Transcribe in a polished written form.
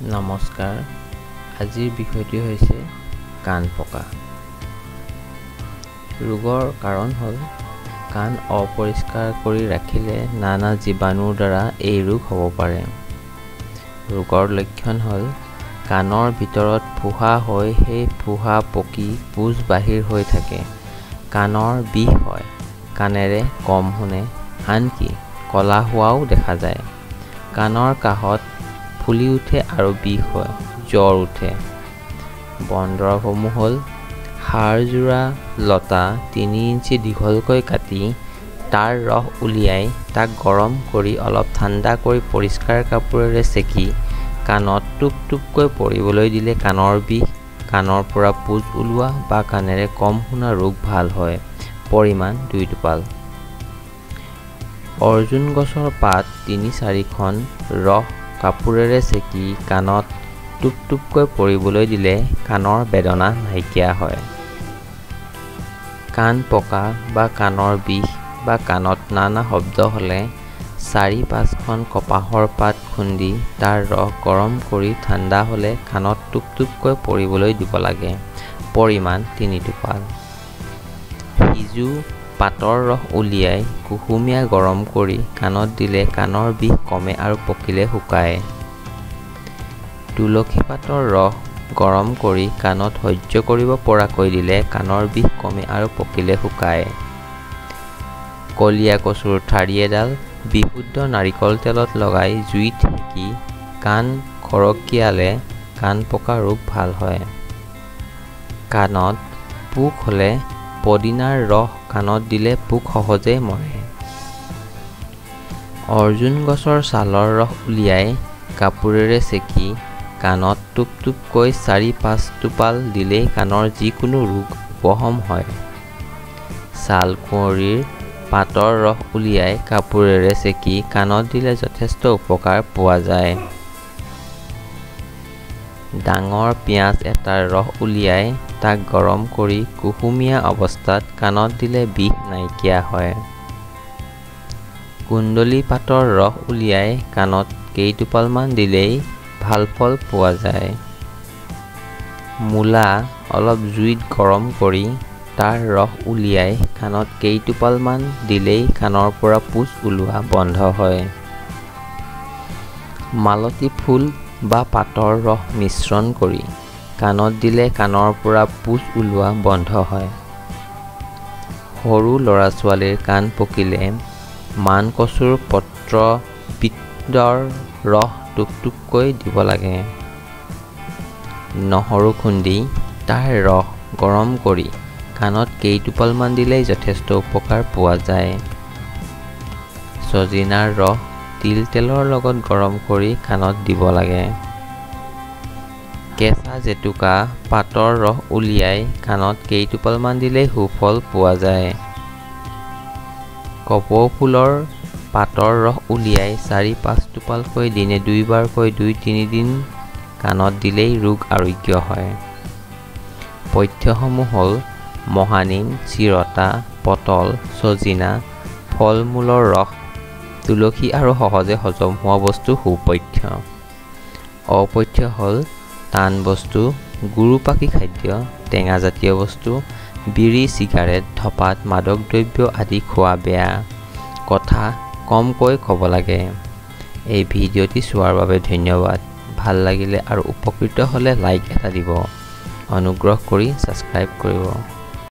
নমস্কাৰ। আজিৰ বিষয়টি হৈছে কাণ পকা। ৰোগৰ কাৰণ হ'ল কাণ অপৰিষ্কাৰ কৰি ৰাখিলে নানা জীৱাণুৰ দ্বাৰা এই ৰোগ হ'ব পাৰে। ৰোগৰ লক্ষণ হ'ল কাণৰ ভিতৰত ফোঁহা হৈ সেই ফোঁহা পকি পূঁজ বাহিৰ হৈ থাকে। কাণৰ বিষ হয়, কাণেৰে কম শুনে, আনকি কলা হোৱাও দেখা যায়। কাণৰ কাষত ফুলি উঠে আৰু বিষ হয়, জ্বৰ উঠে। বনদৰৱসমূহ হ'ল হাড়জোৰা লতা ৩ ইঞ্চি দীঘলকৈ কাটি তাৰ ৰস উলিয়াই তাক গৰম কৰি অলপ ঠাণ্ডা কৰি পৰিষ্কাৰ কাপোৰেৰে চেকি কাণত টোপ টোপকৈ পৰিবলৈ দিলে কাণৰ বিষ, কাণৰ পৰা পূঁজ ওলোৱা বা কাণেৰে কম শুনা ৰোগ ভাল হয়। পৰিমাণ ২ টোপাল। অৰ্জুন গছৰ পাত ৩-৪খন ৰস কাপোৰেৰে চেকি কাণত টোপ টোপকৈ পৰিবলৈ দিলে কাণৰ বেদনা নাইকিয়া হয়। কাণ পকা বা কাণৰ বিষ বা কাণত নানা শব্দ হ'লে ৪-৫খন কপাহৰ পাত খুন্দি তাৰ ৰস গৰম কৰি ঠাণ্ডা হ'লে কাণত টোপ টোপকৈ পৰিবলৈ দিব লাগে। পৰিমাণ ৩ টোপাল। সিজু পাতৰ ৰস উলিয়াই কুহুমীয়া গৰম কৰি কাণত দিলে কাণৰ বিষ কমে আৰু পকিলে শুকায়। তুলসী পাতৰ ৰস গৰম কৰি কাণত সহ্য কৰিব পৰাকৈ দিলে কাণৰ বিষ কমে আৰু পকিলে শুকায়। কলীয়া কচুৰ ঠাৰি এডাল বিশুদ্ধ নাৰিকল তেলত লগাই জুইত সেকি কাণ খৰকিয়ালে কাণ পকা ৰোগ ভাল হয়। কাণত পোক হ'লে পদিনাৰ ৰস কাণত দিলে পোক সহজে মৰে। অৰ্জুন গছৰ ছালৰ ৰস উলিয়াই কাপোৰেৰে চেকি কাণত টোপ টোপকৈ ৪-৫ টোপাল দিলেই কাণৰ যিকোনো ৰোগ উপশম হয়। ছাল কুঁৱৰীৰ পাতৰ ৰস উলিয়াই কাপোৰেৰে চেকি কাণত দিলে যথেষ্ট উপকাৰ পোৱা যায়। ডাঙৰ পিঁয়াজ এটাৰ ৰস উলিয়াই তাক গৰম কৰি কুহুমীয়া অৱস্থাত কাণত দিলে বিষ নাইকিয়া হয়। কুন্দলি পাতৰ ৰস উলিয়াই কাণত কেইটোপালমান দিলেই ভাল ফল পোৱা যায়। মূলা অলপ জুইত গৰম কৰি তাৰ ৰস উলিয়াই কাণত কেইটোপালমান দিলেই কাণৰ পৰা পূঁজ ওলোৱা বন্ধ হয়। মালতী ফুল বা পাতৰ ৰস মিশ্ৰণ কৰি কাণত দিলে কাণৰ পৰা পূঁজ ওলোৱা বন্ধ হয়। সৰু ল'ৰা-ছোৱালীৰ কাণ পকিলে মান কচুৰ পত্ৰপিত্তৰ ৰস টোপ টোপকৈ দিব লাগে। নহৰু খুন্দি তাৰ ৰস গৰম কৰি কাণত কেইটোপালমান দিলেই যথেষ্ট উপকাৰ পোৱা যায়। ছজিনাৰ ৰস তিল তেলৰ লগত গৰম কৰি কাণত দিব লাগে। কেঁচা জেতুকা পাতৰ ৰস উলিয়াই কাণত কেইটোপালমান দিলেই সুফল পোৱা যায়। কপৌ ফুলৰ পাতৰ ৰস উলিয়াই ৪-৫ টোপালকৈ দিনে ২ বাৰকৈ ২-৩ দিন কাণত দিলেই ৰোগ আৰোগ্য হয়। পথ্যসমূহ হ'ল মহানিম, চিৰতা, পটল, ছজিনা, ফল-মূলৰ ৰস, তুলসী আৰু সহজে হজম হোৱা বস্তু সুপথ্য। অপথ্য হ'ল টান বস্তু, গুৰুপাকী খাদ্য, টেঙাজাতীয় বস্তু, বিড়ি, চিগাৰেট, ধঁপাত, মাদক দ্ৰব্য আদি খোৱা বেয়া। কথা কমকৈ ক'ব লাগে। এই ভিডিঅ'টি চোৱাৰ বাবে ধন্যবাদ। ভাল লাগিলে আৰু উপকৃত হ'লে লাইক এটা দিব। অনুগ্ৰহ কৰি ছাবস্ক্ৰাইব কৰিব।